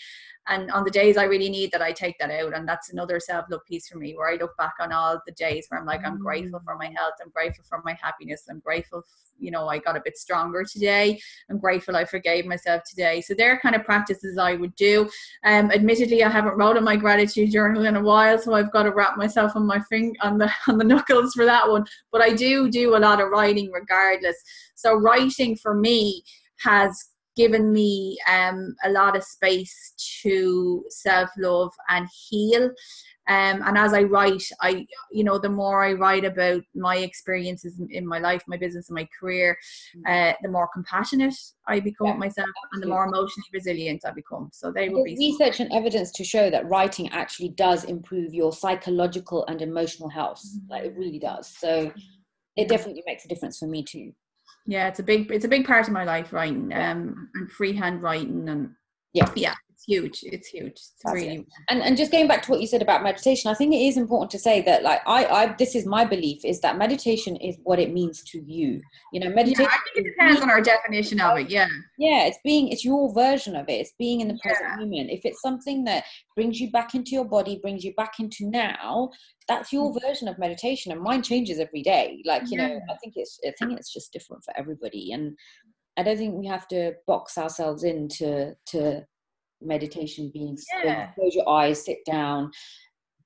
And on the days I really need that, I take that out. And that's another self-love piece for me, where I look back on all the days where I'm like, I'm grateful for my health. I'm grateful for my happiness. I'm grateful, I got a bit stronger today. I'm grateful I forgave myself today. So they're kind of practices I would do. Admittedly, I haven't wrote in my gratitude journal in a while, so I've got to wrap myself on my on the knuckles for that one. But I do a lot of writing regardless. So writing for me has given me a lot of space to self-love and heal. And as I write, the more I write about my experiences in my life, my business, and my career, the more compassionate I become with myself, and the more emotionally resilient I become. So they would be research and evidence to show that writing actually does improve your psychological and emotional health. Like, it really does. So it definitely makes a difference for me too. Yeah, it's a big part of my life, writing, and freehand writing, and it's huge. It's really. And just going back to what you said about meditation, I think it is important to say that, like, I this is my belief, is that meditation is what it means to you. Meditation. I think it depends on our definition of it. Yeah. Yeah, it's your version of it. It's being in the present moment. If it's something that brings you back into your body, brings you back into now, that's your version of meditation. And mine changes every day. Like, I think it's just different for everybody. And I don't think we have to box ourselves into meditation being close your eyes, sit down,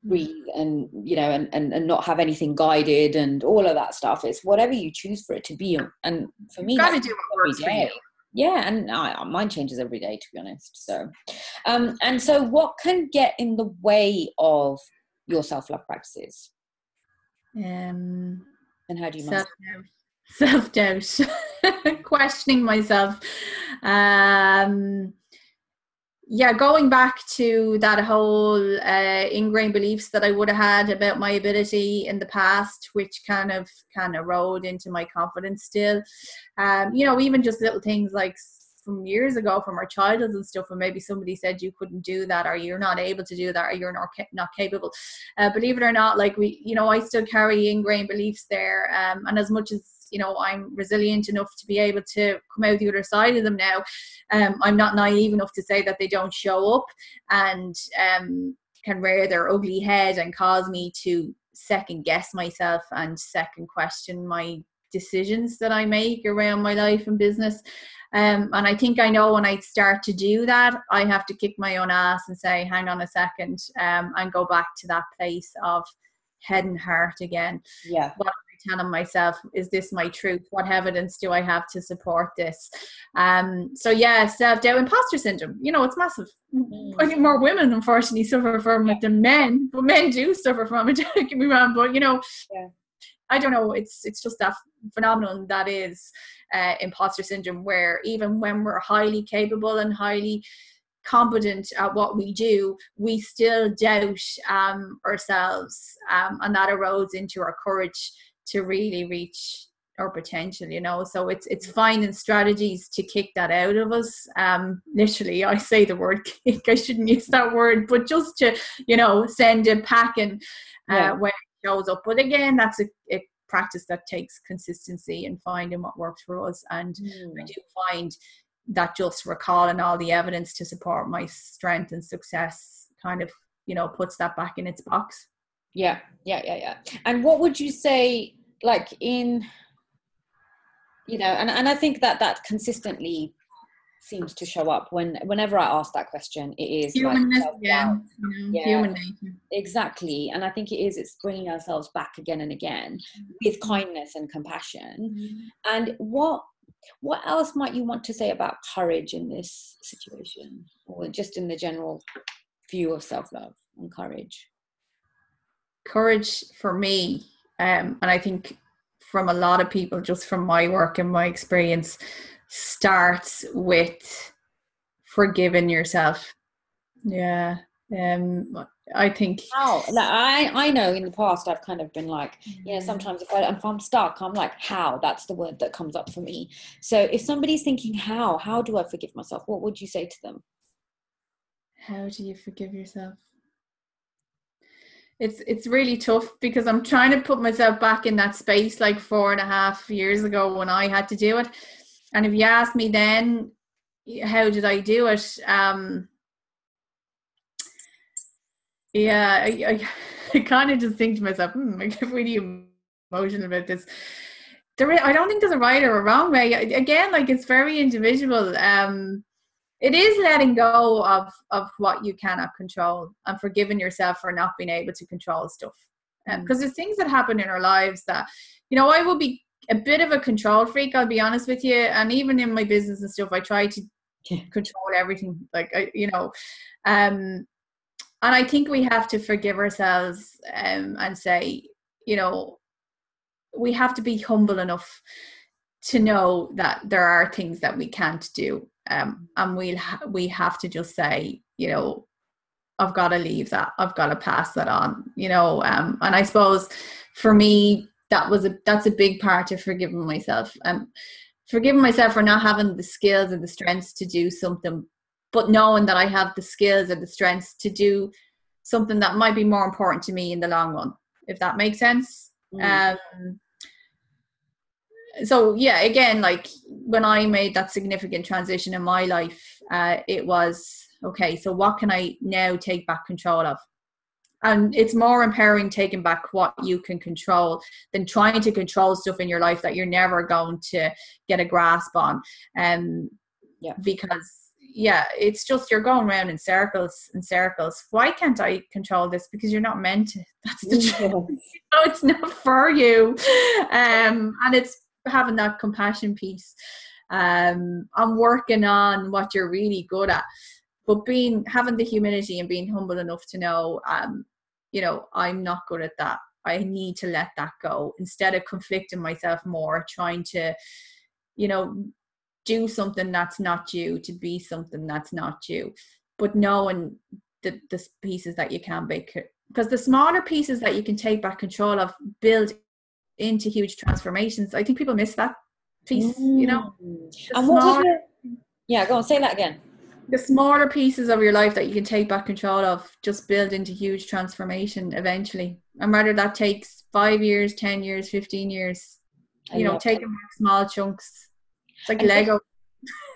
breathe, and and not have anything guided and all of that stuff. It's whatever you choose for it to be. And for me, you've got to do what works for you. Yeah, and mine changes every day, to be honest. So and so what can get in the way of your self-love practices, and how do you manage self-doubt questioning myself, going back to that whole ingrained beliefs that I would have had about my ability in the past, which kind of erode into my confidence still. Even just little things like from years ago, from our childhoods and stuff, when maybe somebody said you couldn't do that, or you're not able to do that, or you're not capable. Believe it or not, like I still carry ingrained beliefs there. And as much as I'm resilient enough to be able to come out the other side of them now, I'm not naive enough to say that they don't show up and can rear their ugly head and cause me to second guess myself and second question my decisions that I make around my life and business. And I think I know when I start to do that, I have to kick my own ass and say, hang on a second, and go back to that place of head and heart again. Yeah. What am I telling myself? Is this my truth? What evidence do I have to support this? Self-doubt, imposter syndrome, it's massive. I think more women, unfortunately, suffer from it than men, but men do suffer from it, don't get me wrong, but I don't know, it's just that phenomenon that is imposter syndrome, where even when we're highly capable and highly competent at what we do, we still doubt ourselves, and that erodes into our courage to really reach our potential, so it's finding strategies to kick that out of us. Literally, I say the word kick, I shouldn't use that word, but just to send it packing when it shows up. But again, that's a practice that takes consistency and finding what works for us. And I do find that just recalling all the evidence to support my strength and success kind of puts that back in its box. Yeah. And what would you say, like, in and I think that consistently seems to show up whenever I ask that question. It is humanness, human nature. Exactly. And I think it's bringing ourselves back again and again with kindness and compassion. And what else might you want to say about courage in this situation, or just in the general view of self-love and courage? Courage for me, and I think from a lot of people, just from my work and my experience, starts with forgiving yourself. I think I know in the past I've kind of been like, sometimes if I'm stuck, I'm like, how? That's the word that comes up for me. So if somebody's thinking, how do I forgive myself? What would you say to them? How do you forgive yourself? It's really tough, because I'm trying to put myself back in that space like 4.5 years ago when I had to do it. And if you ask me then, how did I do it? Yeah, I kind of just think to myself, I get really emotional about this. I don't think there's a right or a wrong way. Again, like, it's very individual. It is letting go of what you cannot control and forgiving yourself for not being able to control stuff. Because there's things that happen in our lives that, I will be a bit of a control freak, I'll be honest with you. And even in my business and stuff, I try to control everything. Like, and I think we have to forgive ourselves and say, we have to be humble enough to know that there are things that we can't do. And we have to just say, I've got to leave that. I've got to pass that on, and I suppose for me, that's a big part of forgiving myself. Forgiving myself for not having the skills and the strengths to do something, but knowing that I have the skills and the strengths to do something that might be more important to me in the long run, if that makes sense. So yeah, again, like, when I made that significant transition in my life, it was, okay, so what can I now take back control of? And it's more empowering taking back what you can control than trying to control stuff in your life that you're never going to get a grasp on. Because it's just, you're going around in circles and circles. Why can't I control this? Because you're not meant to. That's the truth. It's not for you. And it's having that compassion piece. I'm working on what you're really good at, but having the humility and being humble enough to know, I'm not good at that. I need to let that go, instead of conflicting myself more, trying to, do something that's not you, to be something that's not you, but knowing the pieces that you can make, because the smaller pieces that you can take back control of build into huge transformations. I think people miss that piece, And what was go on, say that again. The smaller pieces of your life that you can take back control of just build into huge transformation eventually. And whether that takes 5 years, 10 years, 15 years, taking back small chunks. It's like Lego.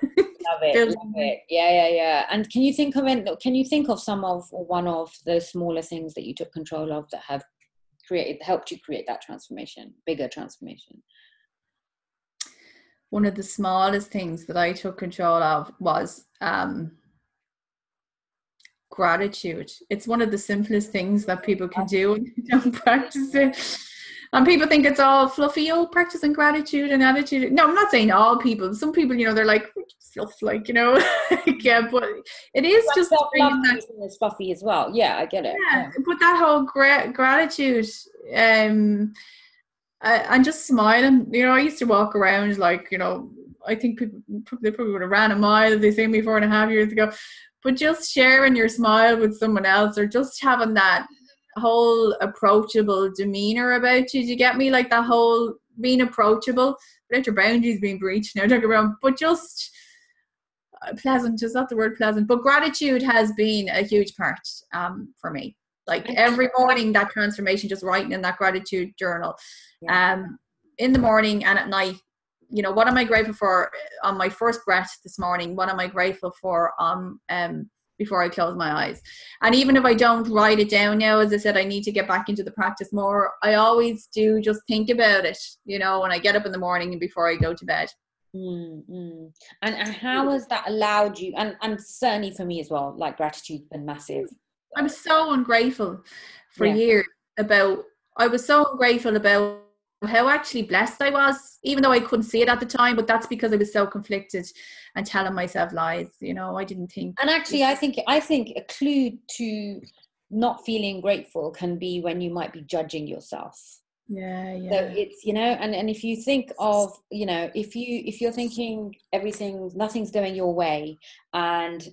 Love it. Yeah. And can you think of some of, or one of the smaller things that you took control of that have helped you create that transformation, bigger transformation? One of the smallest things that I took control of was gratitude. It's one of the simplest things that people can do when you don't practice it. And people think it's all fluffy, practicing gratitude and attitude. No, I'm not saying all people. Some people, they're like, fluff, like, yeah, but it is just that is fluffy as well. Yeah, I get it. Yeah. But that whole gratitude, and just smiling. I used to walk around like, I think they probably would have ran a mile if they seen me 4.5 years ago. But just sharing your smile with someone else, or just having that whole approachable demeanor about you. Do you get me? Like, that whole being approachable without your boundaries being breached. Now, don't get me wrong, but just pleasant. Is that the word, pleasant? But gratitude has been a huge part for me. Like, every morning, that transformation, just writing in that gratitude journal, in the morning and at night. What am I grateful for on my first breath this morning? What am I grateful for before I close my eyes? And even if I don't write it down now, as I said, I need to get back into the practice more. I always do just think about it, when I get up in the morning and before I go to bed. And how has that allowed you, and certainly for me as well, like, gratitude's been massive. I'm so ungrateful for years I was so ungrateful about how actually blessed I was, even though I couldn't see it at the time, but that's because I was so conflicted and telling myself lies. I didn't think. And actually, I think a clue to not feeling grateful can be when you might be judging yourself. Yeah. So it's, and if you think of, if you're thinking nothing's going your way, and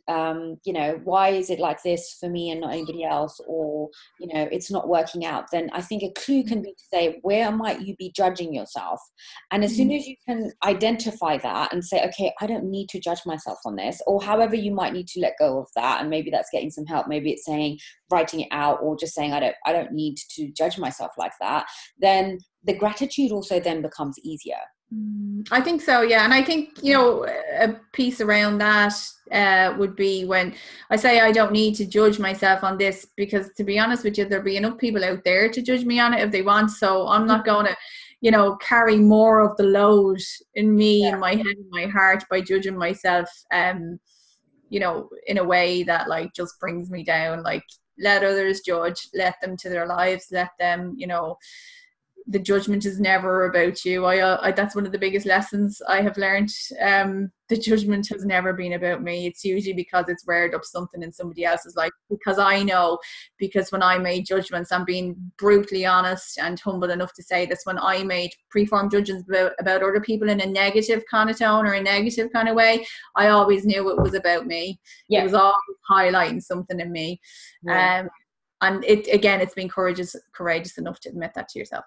why is it like this for me and not anybody else, or it's not working out, then I think a clue can be to say, where might you be judging yourself? And as soon as you can identify that and say, okay, I don't need to judge myself on this, or however you might need to let go of that, and maybe that's getting some help, maybe it's saying, writing it out, or just saying, I don't need to judge myself like that, then the gratitude also then becomes easier, I think so, yeah. And I think, a piece around that would be when I say I don't need to judge myself on this, because to be honest with you, there'll be enough people out there to judge me on it if they want. So I'm not going to, carry more of the load in me, in my head, in my heart, by judging myself, in a way that like just brings me down. Like, let others judge, let them to their lives, let them, the judgment is never about you. I that's one of the biggest lessons I have learned. The judgment has never been about me. It's usually because it's reared up something in somebody else's life, because I know, because when I made judgments, I'm being brutally honest and humble enough to say this, when I made preformed judgments about other people in a negative kind of tone or a negative kind of way, I always knew it was about me. It was always highlighting something in me. And it's being courageous enough to admit that to yourself.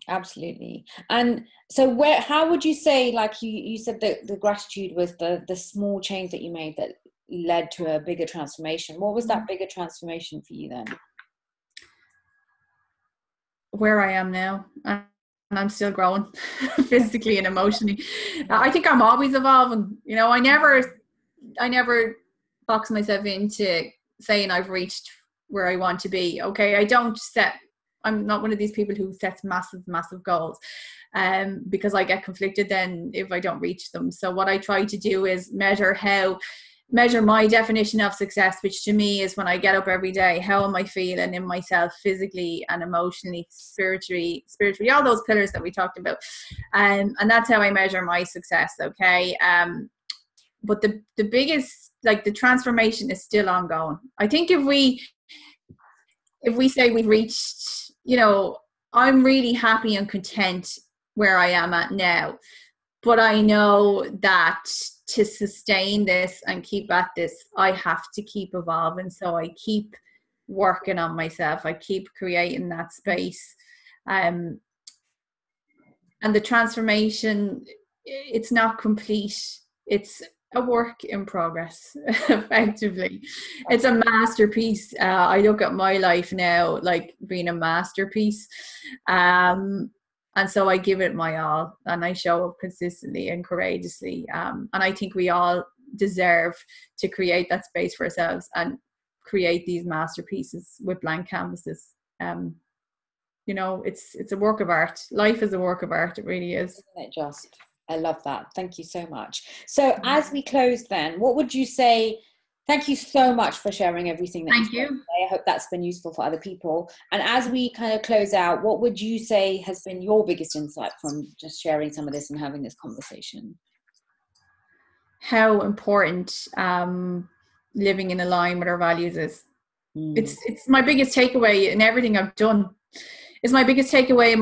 Absolutely. And so how would you say, like you said that the gratitude was the small change that you made that led to a bigger transformation. What was that bigger transformation for you then? Where I am now, and I'm still growing physically and emotionally. I think I'm always evolving. I never box myself into saying I've reached where I want to be. Okay, I'm not one of these people who sets massive goals, because I get conflicted then if I don't reach them. So what I try to do is measure my definition of success, which to me is when I get up every day, how am I feeling in myself physically and emotionally, spiritually, all those pillars that we talked about. And that's how I measure my success. Okay. But the biggest, like, the transformation is still ongoing. I think if we say we've reached, I'm really happy and content where I am at now, but I know that to sustain this and keep at this, I have to keep evolving. So I keep working on myself. I keep creating that space. And the transformation, it's not complete. It's a work in progress, effectively. It's a masterpiece. I look at my life now like being a masterpiece. And so I give it my all, and I show up consistently and courageously. And I think we all deserve to create that space for ourselves and create these masterpieces with blank canvases. It's a work of art. Life is a work of art. It really is. Isn't it just? I love that. Thank you so much. So as we close then, what would you say? Thank you so much for sharing everything that Thank you said you. today. I hope that's been useful for other people. And as we kind of close out, what would you say has been your biggest insight from just sharing some of this and having this conversation? How important living in alignment with our values is. It's my biggest takeaway in everything I've done. It's my biggest takeaway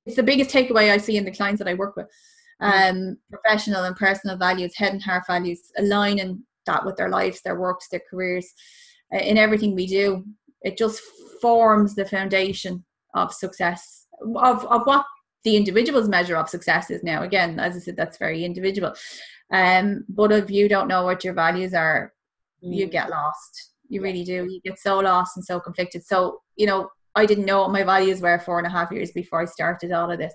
it's the biggest takeaway I see in the clients that I work with. Professional and personal values, head and heart values, aligning that with their lives, their works, their careers, in everything we do. It just forms the foundation of success, of what the individual's measure of success is now. Again, as I said, that's very individual. But if you don't know what your values are, you get lost. You really do. You get so lost and so conflicted. So, I didn't know what my values were 4.5 years before I started all of this.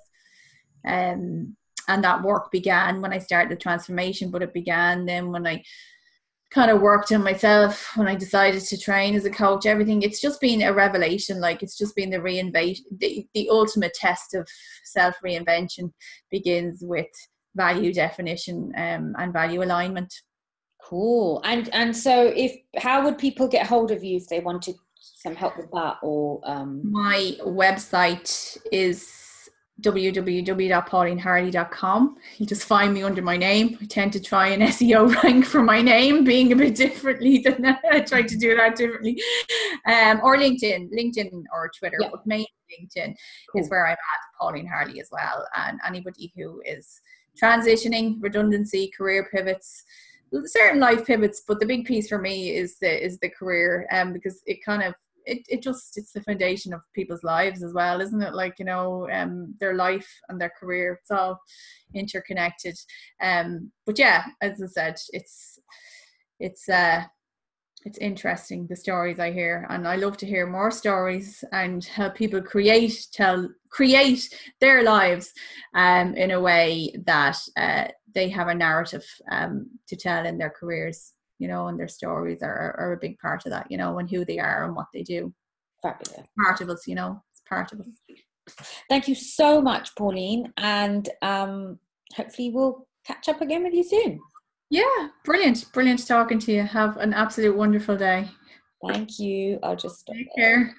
And that work began when I started the transformation, but it began then when I kind of worked on myself, when I decided to train as a coach. Everything, it's just been a revelation. Like, it's just been the ultimate test of self-reinvention begins with value definition and value alignment. Cool. And so how would people get hold of you if they wanted some help with that? Or my website is www.paulineharley.com. You just find me under my name. I tend to try an SEO rank for my name, being a bit differently than that. I try to do that differently. Or LinkedIn or Twitter, but mainly LinkedIn is where I'm at, Pauline Harley as well. And anybody who is transitioning, redundancy, career pivots, certain life pivots, but the big piece for me is the career, because it kind of it's the foundation of people's lives as well, isn't it? Like, their life and their career, it's all interconnected. But yeah, as I said, it's it's interesting, the stories I hear, and I love to hear more stories and help people create their lives in a way that they have a narrative to tell in their careers, and their stories are a big part of that, and who they are and what they do. Fabulous. Part of us, it's part of us. Thank you so much, Pauline, and hopefully we'll catch up again with you soon. Yeah, brilliant talking to you. Have an absolute wonderful day. Thank you. I'll just stop Take there. care.